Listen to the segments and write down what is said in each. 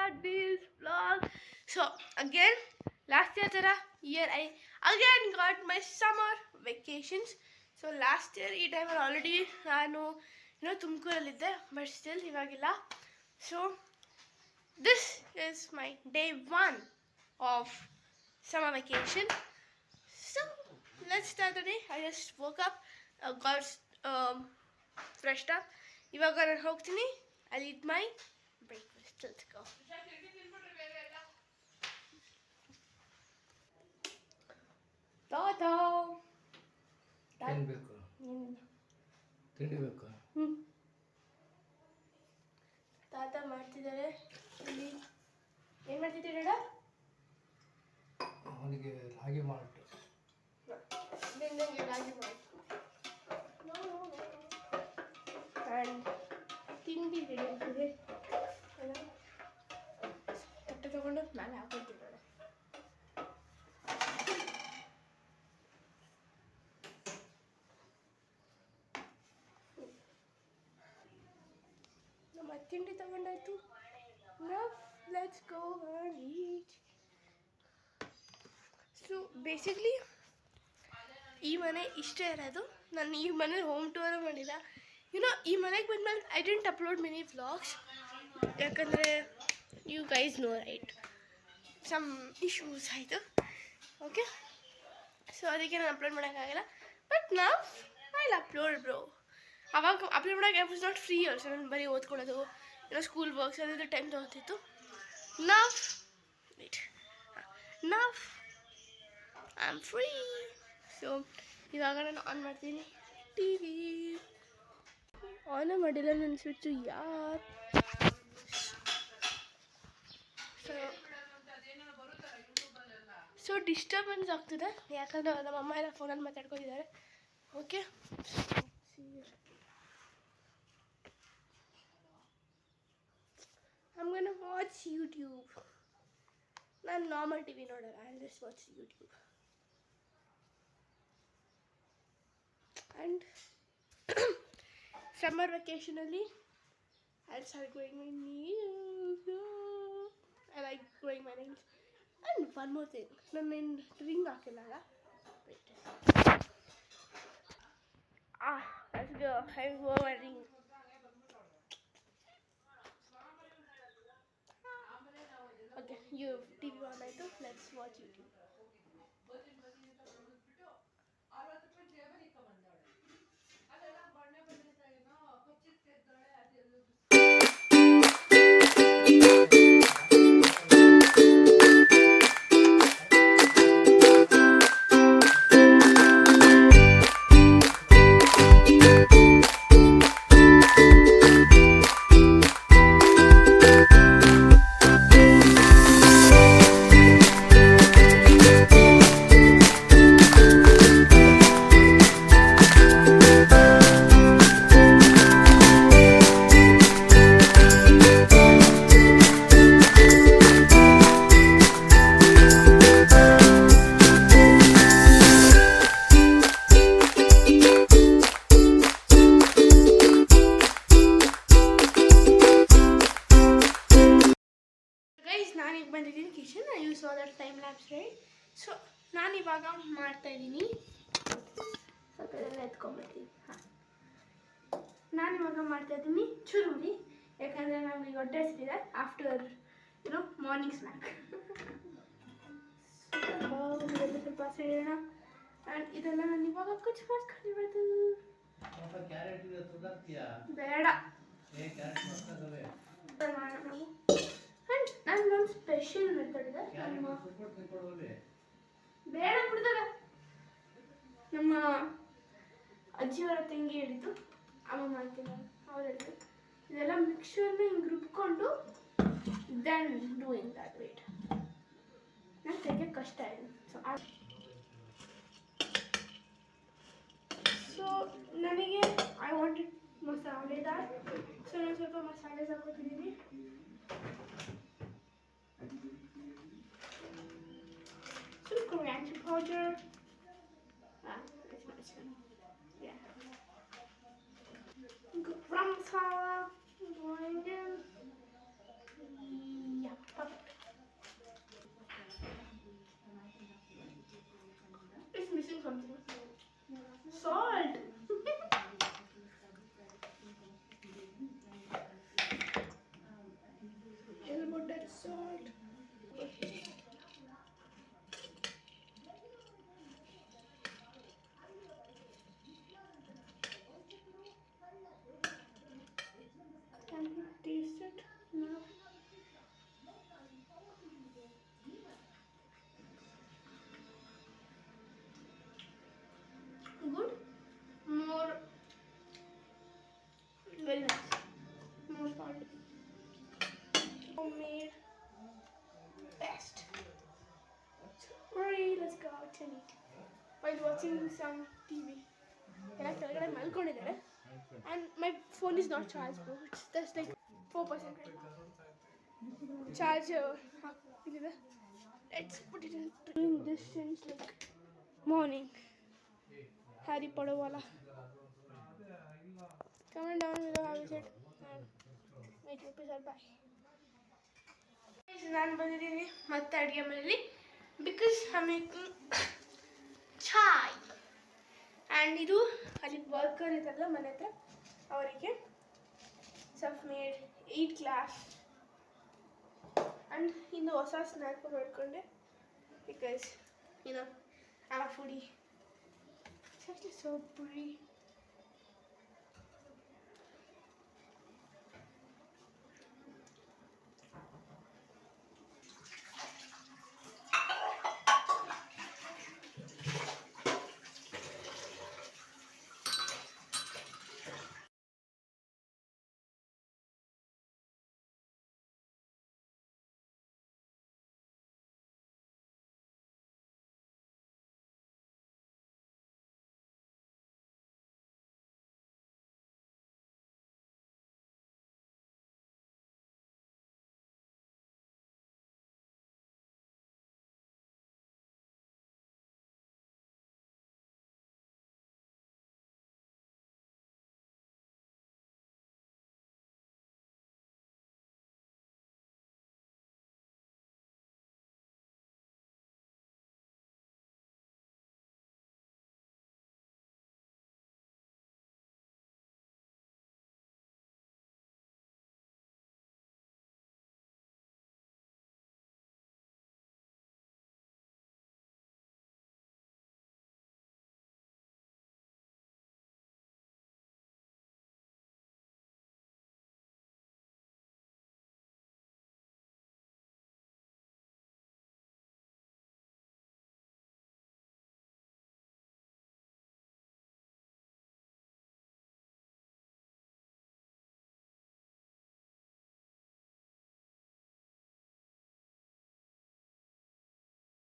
start this vlog. So again, last year tara year I again got my summer vacations. So last year ಈ ಟೈಮಲ್ಲಿ already ನಾನು ತುಮಕೂರಲ್ಲಿದ್ದೆ, but still ಇವಾಗಿಲ್ಲ. So this is my day 1 of summer vacation. So let's start the day. I just woke up, got freshed up. ಇವಾಗ ನಾನು ಹೋಗ್ತೀನಿ. I'll eat my breakfast. Let's go. Tata. ತಿನ್ಬೇಕು ತಿಂಡಿಬೇಕು. ತಾತ ಮಾಡ್ತಿದ್ದಾರೆ. ಇಲ್ಲಿ ಏನು ಮಾಡ್ತಿದ್ದೀರ? ಅವನಿಗೆ ರಾಗಿ ಮಾಲ್ಟ್. ರಾಗಿ ಮಾಲ್ಟ್ ಆ್ಯಂಡ್ ತಿಂಡಿ ರೆಡಿ ಆಗ್ತಿದೆ. ತಟ್ಟೆ ತಗೊಂಡು ಮೇಲೆ ಹಾಕೊಳ್ತಿದ್ದಾರೆ. ನಮ್ಮ ತಿಂಡಿ ತಗೊಂಡಾಯ್ತು. Let's go and eat. So basically ಈ ಮನೆ ಇಷ್ಟೇ ಇರೋದು. ನಾನು ಈ ಮನೆ ಹೋಮ್ ಟೂರ್ ಮಾಡಿಲ್ಲ. ಈ ಮನೆಗೆ ಬಂದಮೇಲೆ I didn't upload many vlogs, ಯಾಕಂದರೆ you guys know right, some issues ಆಯಿತು. ಓಕೆ, ಸೊ ಅದಕ್ಕೆ ನಾನು ಅಪ್ಲೋಡ್ ಮಾಡೋಕ್ಕಾಗಲ್ಲ. ಬಟ್ ನಾವು ಐ ಅಪ್ಲೋಡ್ ಬ್ರೋ. ಅವಾಗ ಅಪ್ಲೋಡ್ ಮಾಡೋಕ್ಕೆ I was not free also. ನಾನು ಬರೀ ಓದ್ಕೊಳ್ಳೋದು, ಸ್ಕೂಲ್ ವರ್ಕ್ಸ್ ಅದ್ರ ಟೈಮ್ ತೊಗೊತಿತ್ತು. ನಾವು ಐ ಆಮ್ ಫ್ರೀ. ಸೊ ಇವಾಗ ನಾನು ಆನ್ ಮಾಡ್ತೀನಿ ಟಿ ವಿ. ಆನ್ ಮಾಡಿಲ್ಲ ನನ್ನ ಸ್ವಿಚ್ಚು ಯಾರು. ಸೊ ಡಿಸ್ಟರ್ಬೆನ್ಸ್ ಆಗ್ತಿದೆ, ಯಾಕಂದರೆ ನಮ್ಮ ಅಮ್ಮ ಎಲ್ಲ ಫೋನಲ್ಲಿ ಮಾತಾಡ್ಕೊಂಡಿದ್ದಾರೆ. Okay, I'm gonna watch YouTube. ನಾನು ನಾರ್ಮಲ್ ಟಿ ವಿ ನೋಡಲ್ಲ, I'll just watch YouTube. And summer vacationally I'll start growing my nails. I like growing my nails. And one more thing, ನಾನು ring ಹಾಕಿಲ್ಲ. Wait. Let's go. I wore my ring. Okay, you have TV on ಆಯಿತು. Let's watch YouTube. ನಾನೀಗ ಬಂದಿದ್ದೀನಿ kitchen. You saw that time lapse right. So ನಾನಿವಾಗ ಮಾಡ್ತಾಯಿದ್ದೀನಿ. ಸ್ವಲ್ಪ ಎತ್ಕೊಂಡ್ಬಿಡ್ತೀನಿ. ನಾನಿವಾಗ ಮಾಡ್ತಾಯಿದ್ದೀನಿ ಚುರುಮುರಿ, ಯಾಕಂದರೆ ನಮಗೆ ಹೊಟ್ಟೆ ಹಸಿದಿದೆ ಆಫ್ಟರ್ ಮಾರ್ನಿಂಗ್ ಸ್ನ್ಯಾಕ್. ಸ್ವಲ್ಪ ಸೇರೋಣ. ಆ್ಯಂಡ್ ಇದೆಲ್ಲ ನಾನು ಇವಾಗ ಕುಚ್ ಮಾಡ್ಕೊಂಡಿರೋದು. ಬೇಡ ನಾವು. ನನ್ನೊಂದು ಸ್ಪೆಷಲ್ ಮೆಥಡ್ ಇದೆ. ಬೇಡ ಬಿಡ್ತಾರೆ. ನಮ್ಮ ಅಜ್ಜಿಯವರ ತಂಗಿ ಹೇಳಿದ್ದು, ಅಮ್ಮ ಮಾಡ್ತೀನಿ ಅವ್ರು ಹೇಳಿದ್ರು, ಇದೆಲ್ಲ ಮಿಕ್ಸರ್ನ ಹಿಂಗೆ ರುಬ್ಕೊಂಡು ದೆನ್ ಡೂಯಿಂಗ್ ದ್ಯಾಟ್. ವೇಟ್, ನಾನು ತೆಗಿಯೋಕ್ಕೆ ಕಷ್ಟ ಇದೆ. ಸೊ ನನಗೆ ಐ ವಾಂಟೆಡ್ ಮಸಾಲೆದಾರ್. ಸೊ ನಾನು ಸ್ವಲ್ಪ ಮಸಾಲೆ ಹಾಕೋತಿದ್ದೀನಿ. Some coriander powder. Yeah. Garam masala. Yeah. salt. Can you taste it now? Good. More. Very nice. More salt. Homemade. Best. Hurry, let's go out and eat. While watching some TV. ಎಲ್ಲ ಕೆಳಗಡೆ ಮಲ್ಕೊಂಡಿದ್ದಾರೆ and my phone is not charged, bro. It's just like 4% right now. Charge ಇಲ್ಲಿದೆ. Let's put it in. Doing this since like morning. Harry Potter wala. Comment down below how is it and make your episode. Bye. ನಾನು ಬಂದಿದ್ದೀನಿ ಮತ್ತೆ ಅಡುಗೆ ಮನೆಯಲ್ಲಿ because I making chai and ಇದು ಅಲ್ಲಿ worker ಇದೆಲ್ಲ ಮನೆ ಹತ್ರ ಅವರಿಗೆ ಸಫ್ ಮೇಡ್ 8 ಗ್ಲಾಸ್ ಆ್ಯಂಡ್ ಇನ್ನು ಹೊಸ ಸ್ನ್ಯಾಕ್ ಮಾಡ್ಕೊಂಡೆ because you know I am foodie it's so ಪ್ರಿ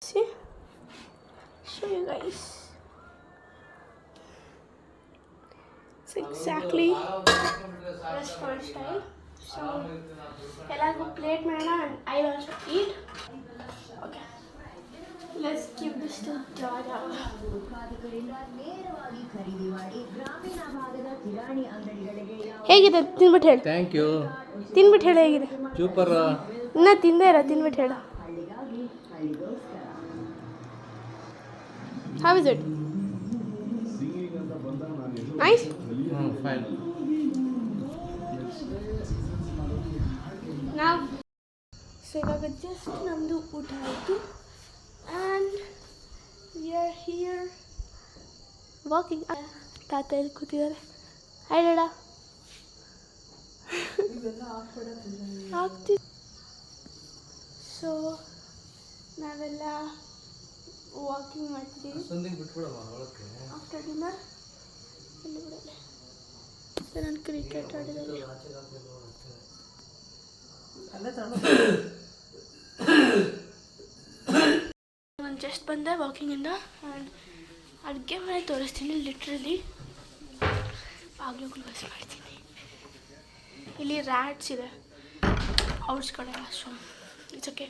See, show you guys. It's exactly restaurant style. So, ಎಲ್ಲರಿಗೂ plate ಮಾಡೋಣ and I'll also eat. Okay, let's give this to Dada. ಹೇಗಿದೆ ತಿನ್ಬಿಟ್ಟು ಹೇಳು. Thank you. ತಿನ್ಬಿಟ್ಟು ಹೇಳು ಹೇಗಿದೆ. ಸೂಪರ್. ಇನ್ನೂ ತಿಂದೇ ಇರೋ ತಿನ್ಬಿಟ್ಟು ಹೇಳು. How is it? Nice? Fine. Now, so ಇವಾಗ ಜಸ್ಟ್ ನಮ್ಮದು ಊಟ ಆಯಿತು and we are here walking. ತಾತ ಎಲ್ಲಿ ಕೂತಿದ್ದಾರೆ. ಹಾಯ್ ಡಾಡ. ಆಗ್ತಿತ್ತು. ಸೊ ನಾವೆಲ್ಲ ವಾಕಿಂಗ್ ಮಾಡ್ತಿದ್ದೀವಿ ಆಫ್ಟರ್ ಡಿನ್ನರ್. ಎಲ್ಲಿ ಬಿಡಲ್ಲ. ಸೊ ನಾನು ಕ್ರಿಕೆಟ್ ಆಡಿದಲ್ಲಿ ನಾನು ಜಸ್ಟ್ ಬಂದೆ ವಾಕಿಂಗಿಂದ ಆ್ಯಂಡ್ ಅಡುಗೆ ಮನೆ ತೋರಿಸ್ತೀನಿ. ಲಿಟ್ರಲಿ ಬಾಗಿಲುಗಳು ಬಸ್ ಮಾಡ್ತೀನಿ. ಇಲ್ಲಿ ರ್ಯಾಟ್ಸ್ ಇದೆ ಔಟ್ಸ್ ಕಡೆ ಸೊ ಇಟ್ಸ್ ಓಕೆ.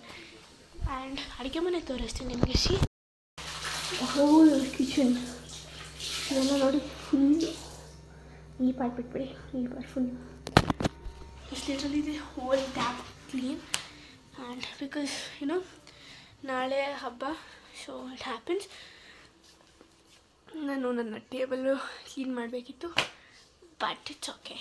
ಆ್ಯಂಡ್ ಅಡುಗೆ ಮನೆ ತೋರಿಸ್ತೀನಿ ನಿಮಗೆ. ಸಿ ಹೋಲ್ ಕಿಚನ್ ಇದೆಲ್ಲ ನೋಡಿ. ಫುಲ್ ಈ ಪಾರ್ಟ್ ಬಿಟ್ಬಿಡಿ, ಈ part full it's literally the whole tap clean. And because YONO ನಾಳೆ ಹಬ್ಬ ಸೊ ಇಟ್ ಹ್ಯಾಪನ್ಸ್. ನಾನು ನನ್ನ ಟೇಬಲ್ಲು ಕ್ಲೀನ್ ಮಾಡಬೇಕಿತ್ತು ಬಟ್ ಇಟ್ಸ್ ಓಕೆ.